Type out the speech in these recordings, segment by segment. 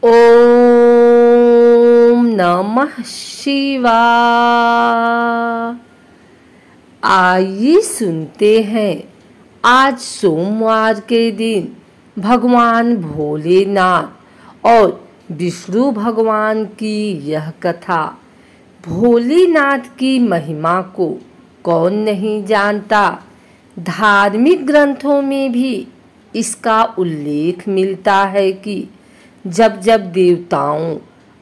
ओम नमः शिवाय। आइए सुनते हैं आज सोमवार के दिन भगवान भोलेनाथ और विष्णु भगवान की यह कथा। भोलेनाथ की महिमा को कौन नहीं जानता। धार्मिक ग्रंथों में भी इसका उल्लेख मिलता है कि जब जब देवताओं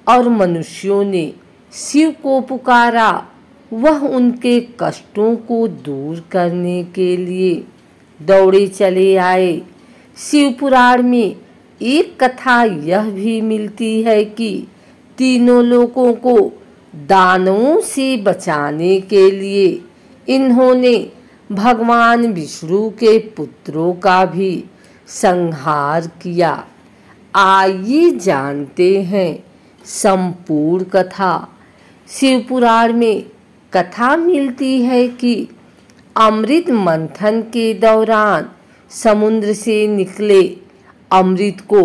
और मनुष्यों ने शिव को पुकारा, वह उनके कष्टों को दूर करने के लिए दौड़े चले आए। शिव पुराण में एक कथा यह भी मिलती है कि तीनों लोगों को दानवों से बचाने के लिए इन्होंने भगवान विष्णु के पुत्रों का भी संहार किया। आइए जानते हैं संपूर्ण कथा। शिव पुराण में कथा मिलती है कि अमृत मंथन के दौरान समुद्र से निकले अमृत को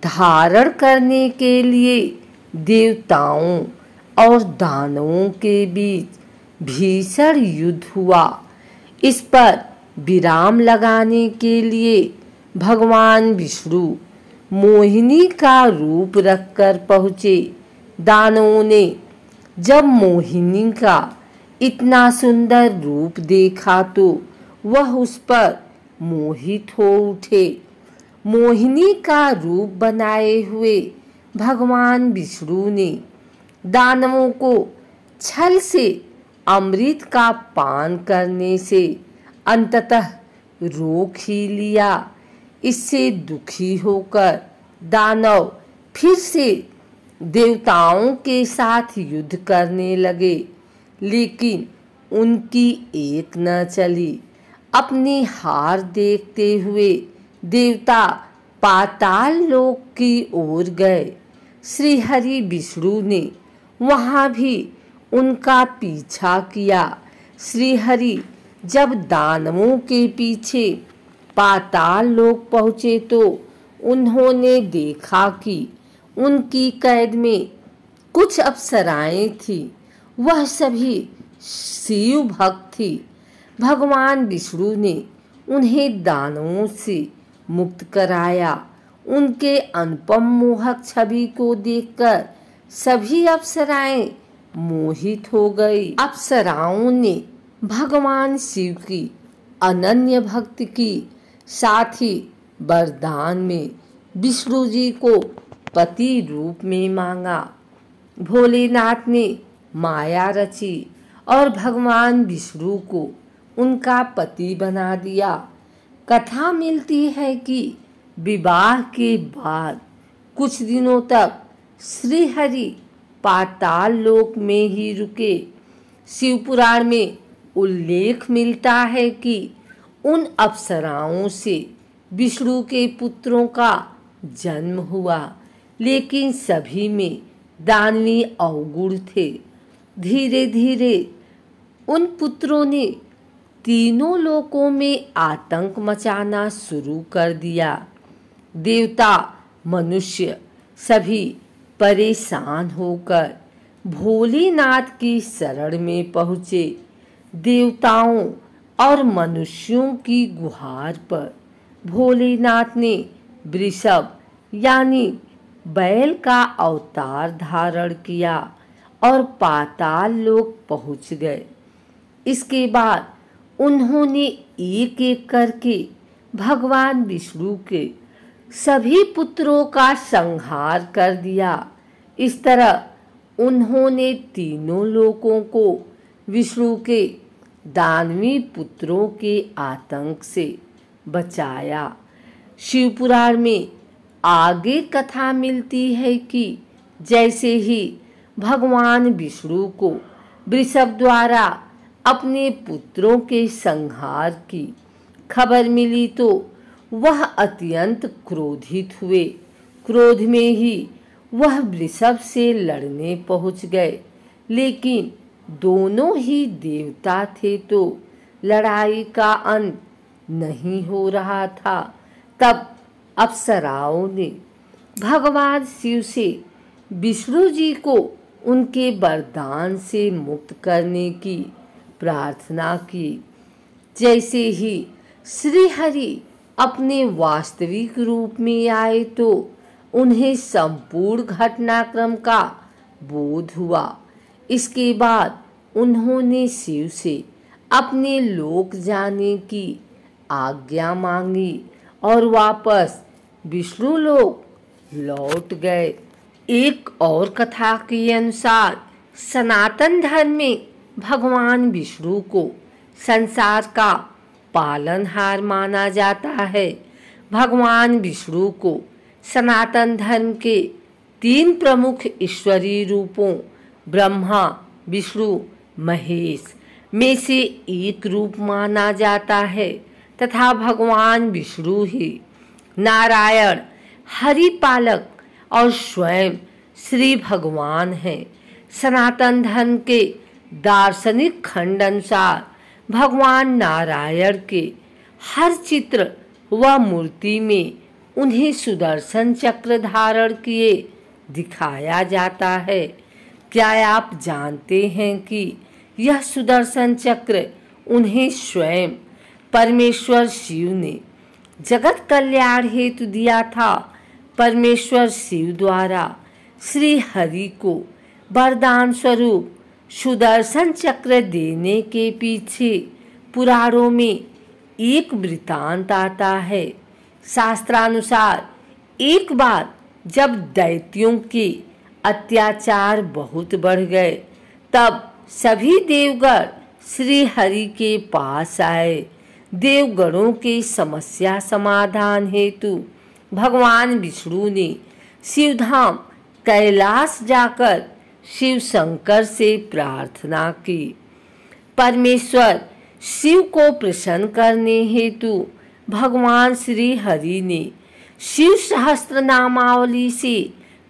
धारण करने के लिए देवताओं और दानवों के बीच भीषण युद्ध हुआ। इस पर विराम लगाने के लिए भगवान विष्णु मोहिनी का रूप रखकर पहुँचे। दानवों ने जब मोहिनी का इतना सुंदर रूप देखा तो वह उस पर मोहित हो उठे। मोहिनी का रूप बनाए हुए भगवान विष्णु ने दानवों को छल से अमृत का पान करने से अंततः रोक ही लिया। इससे दुखी होकर दानव फिर से देवताओं के साथ युद्ध करने लगे, लेकिन उनकी एक न चली। अपनी हार देखते हुए देवता पाताल लोक की ओर गए। श्री हरि विष्णु ने वहां भी उनका पीछा किया। श्री हरि जब दानवों के पीछे पाताल लोक पहुँचे तो उन्होंने देखा कि उनकी कैद में कुछ अप्सराएं थी। वह सभी शिव भक्त थी। भगवान विष्णु ने उन्हें दानवों से मुक्त कराया। उनके अनुपम मोहक छवि को देखकर सभी अप्सराएं मोहित हो गई। अप्सराओं ने भगवान शिव की अनन्य भक्ति की, साथ ही वरदान में विष्णु जी को पति रूप में मांगा। भोलेनाथ ने माया रची और भगवान विष्णु को उनका पति बना दिया। कथा मिलती है कि विवाह के बाद कुछ दिनों तक श्री हरि पाताल लोक में ही रुके। शिव पुराण में उल्लेख मिलता है कि उन अप्सराओं से विष्णु के पुत्रों का जन्म हुआ, लेकिन सभी में दानवी अवगुण थे। धीरे धीरे उन पुत्रों ने तीनों लोकों में आतंक मचाना शुरू कर दिया। देवता मनुष्य सभी परेशान होकर भोलेनाथ की शरण में पहुँचे। देवताओं और मनुष्यों की गुहार पर भोलेनाथ ने वृषभ यानी बैल का अवतार धारण किया और पाताल लोक पहुंच गए। इसके बाद उन्होंने एक एक करके भगवान विष्णु के सभी पुत्रों का संहार कर दिया। इस तरह उन्होंने तीनों लोकों को विष्णु के दानवी पुत्रों के आतंक से बचाया। शिव पुराण में आगे कथा मिलती है कि जैसे ही भगवान विष्णु को वृषभ द्वारा अपने पुत्रों के संहार की खबर मिली तो वह अत्यंत क्रोधित हुए। क्रोध में ही वह वृषभ से लड़ने पहुंच गए, लेकिन दोनों ही देवता थे तो लड़ाई का अंत नहीं हो रहा था। तब अप्सराओं ने भगवान शिव से विष्णु जी को उनके वरदान से मुक्त करने की प्रार्थना की। जैसे ही श्री हरि अपने वास्तविक रूप में आए तो उन्हें संपूर्ण घटनाक्रम का बोध हुआ। इसके बाद उन्होंने शिव से अपने लोक जाने की आज्ञा मांगी और वापस विष्णु लोक लौट गए। एक और कथा के अनुसार सनातन धर्म में भगवान विष्णु को संसार का पालनहार माना जाता है। भगवान विष्णु को सनातन धर्म के 3 प्रमुख ईश्वरीय रूपों ब्रह्मा, विष्णु, महेश में से एक रूप माना जाता है तथा भगवान विष्णु ही नारायण, हरिपालक और स्वयं श्री भगवान हैं। सनातन धर्म के दार्शनिक खंड अनुसार भगवान नारायण के हर चित्र व मूर्ति में उन्हें सुदर्शन चक्र धारण किए दिखाया जाता है। क्या आप जानते हैं कि यह सुदर्शन चक्र उन्हें स्वयं परमेश्वर शिव ने जगत कल्याण हेतु दिया था। परमेश्वर शिव द्वारा श्री हरि को वरदान स्वरूप सुदर्शन चक्र देने के पीछे पुराणों में एक वृतांत आता है। शास्त्रानुसार एक बार जब दैत्यों के अत्याचार बहुत बढ़ गए तब सभी देवगण श्री हरि के पास आए। देवगणों की समस्या समाधान हेतु भगवान विष्णु ने शिवधाम कैलाश जाकर शिव शंकर से प्रार्थना की। परमेश्वर शिव को प्रसन्न करने हेतु भगवान श्री हरि ने शिव सहस्त्र नामावली से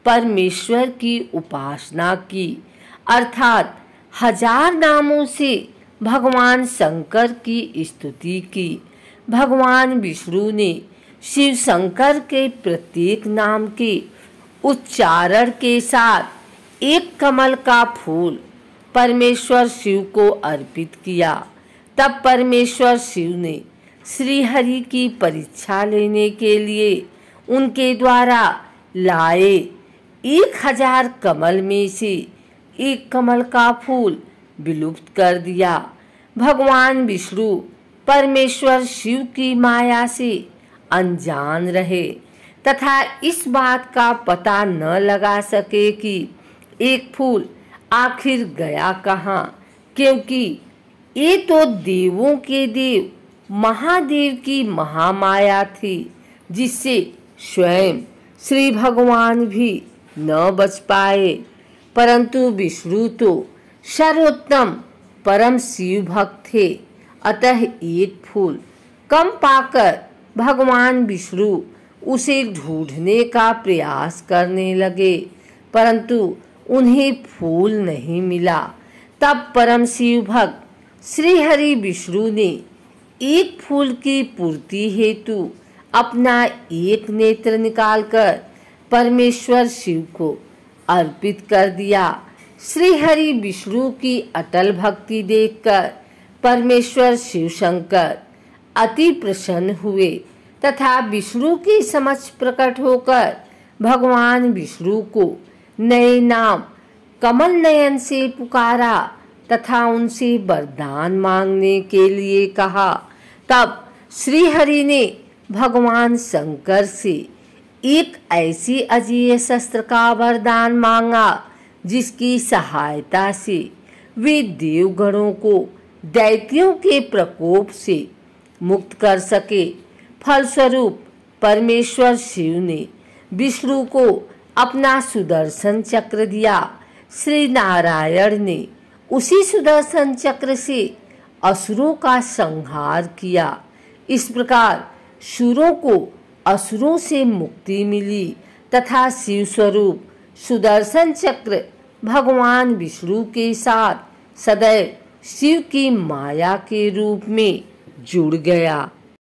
परमेश्वर की उपासना की, अर्थात 1000 नामों से भगवान शंकर की स्तुति की। भगवान विष्णु ने शिव शंकर के प्रत्येक नाम के उच्चारण के साथ एक कमल का फूल परमेश्वर शिव को अर्पित किया। तब परमेश्वर शिव ने श्री हरि की परीक्षा लेने के लिए उनके द्वारा लाए 1000 कमल में से एक कमल का फूल विलुप्त कर दिया। भगवान विष्णु परमेश्वर शिव की माया से अनजान रहे तथा इस बात का पता न लगा सके कि एक फूल आखिर गया कहाँ, क्योंकि ये तो देवों के देव महादेव की महामाया थी जिससे स्वयं श्री भगवान भी न बच पाए। परंतु विष्णु तो सर्वोत्तम परम शिव भक्त थे, अतः एक फूल कम पाकर भगवान विष्णु उसे ढूंढने का प्रयास करने लगे, परंतु उन्हें फूल नहीं मिला। तब परम शिव भक्त श्री हरि विष्णु ने एक फूल की पूर्ति हेतु अपना एक नेत्र निकालकर परमेश्वर शिव को अर्पित कर दिया। श्री हरि विष्णु की अटल भक्ति देखकर परमेश्वर शिव शंकर अति प्रसन्न हुए तथा विष्णु के समक्ष प्रकट होकर भगवान विष्णु को नए नाम कमल नयन से पुकारा तथा उनसे वरदान मांगने के लिए कहा। तब श्री हरि ने भगवान शंकर से एक ऐसी अजेय शस्त्र का वरदान मांगा जिसकी सहायता से वे देवगणों को दैत्यों के प्रकोप से मुक्त कर सके। फलस्वरूप परमेश्वर शिव ने विष्णु को अपना सुदर्शन चक्र दिया। श्री नारायण ने उसी सुदर्शन चक्र से असुरों का संहार किया। इस प्रकार सुरों को असुरों से मुक्ति मिली तथा शिव स्वरूप सुदर्शन चक्र भगवान विष्णु के साथ सदैव शिव की माया के रूप में जुड़ गया।